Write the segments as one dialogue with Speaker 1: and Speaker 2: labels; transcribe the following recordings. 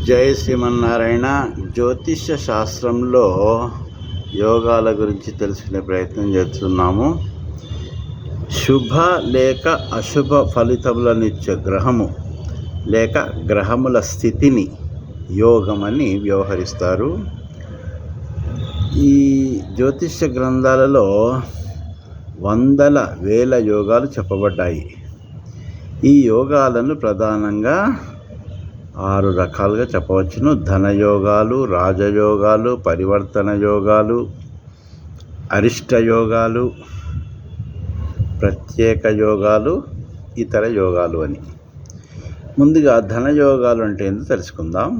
Speaker 1: జై శ్రీమన్నారాయణ. జ్యోతిష్య శాస్త్రంలో యోగాల గురించి తెలుసుకునే ప్రయత్నం చేస్తున్నాము. శుభ లేక అశుభ ఫలితములనిచ్చే గ్రహము లేక గ్రహముల స్థితిని యోగమని వ్యవహరిస్తారు. ఈ జ్యోతిష్య గ్రంథాలలో వందల వేల యోగాలు చెప్పబడ్డాయి. ఈ యోగాలను ప్రధానంగా 6 రకాలుగా చెప్పవచ్చును. ధనయోగాలు, రాజయోగాలు, పరివర్తన యోగాలు, అరిష్ట యోగాలు, ప్రత్యేక యోగాలు, ఇతర యోగాలు అని. ముందుగా ధనయోగాలు అంటే ఏంటో తెలుసుకుందాం.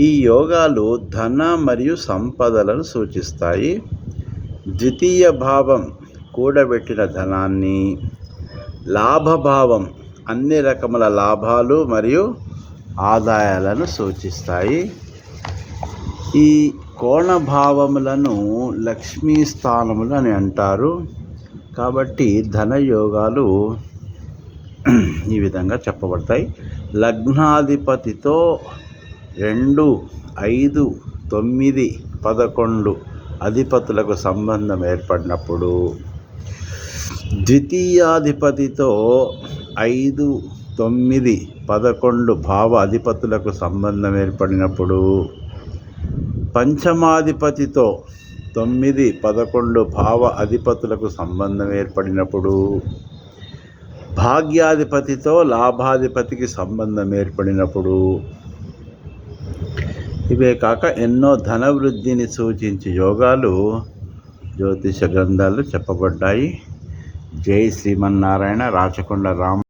Speaker 1: ఈ యోగాలు ధన మరియు సంపదలను సూచిస్తాయి. ద్వితీయ భావం కూడబెట్టిన ధనాన్ని, లాభభావం అన్ని రకముల లాభాలు మరియు ఆదాయాలను సూచిస్తాయి. ఈ కోణ భావములను లక్ష్మీ స్థానములు అని అంటారు. కాబట్టి ధనయోగాలు ఈ విధంగా చెప్పబడతాయి. లగ్నాధిపతితో 2, 5, 9, 11 అధిపతులకు సంబంధం ఏర్పడినప్పుడు, ద్వితీయాధిపతితో 5, 9, 11 భావ అధిపతులకు సంబంధం ఏర్పడినప్పుడు, పంచమాధిపతితో 9, 11 భావ అధిపతులకు సంబంధం ఏర్పడినప్పుడు, భాగ్యాధిపతితో లాభాధిపతికి సంబంధం ఏర్పడినప్పుడు, ఇవే కాక ఎన్నో ధనవృద్ధిని సూచించే యోగాలు జ్యోతిష గ్రంథాలు చెప్పబడ్డాయి. జై శ్రీమన్నారాయణ. రాచకొండ రామ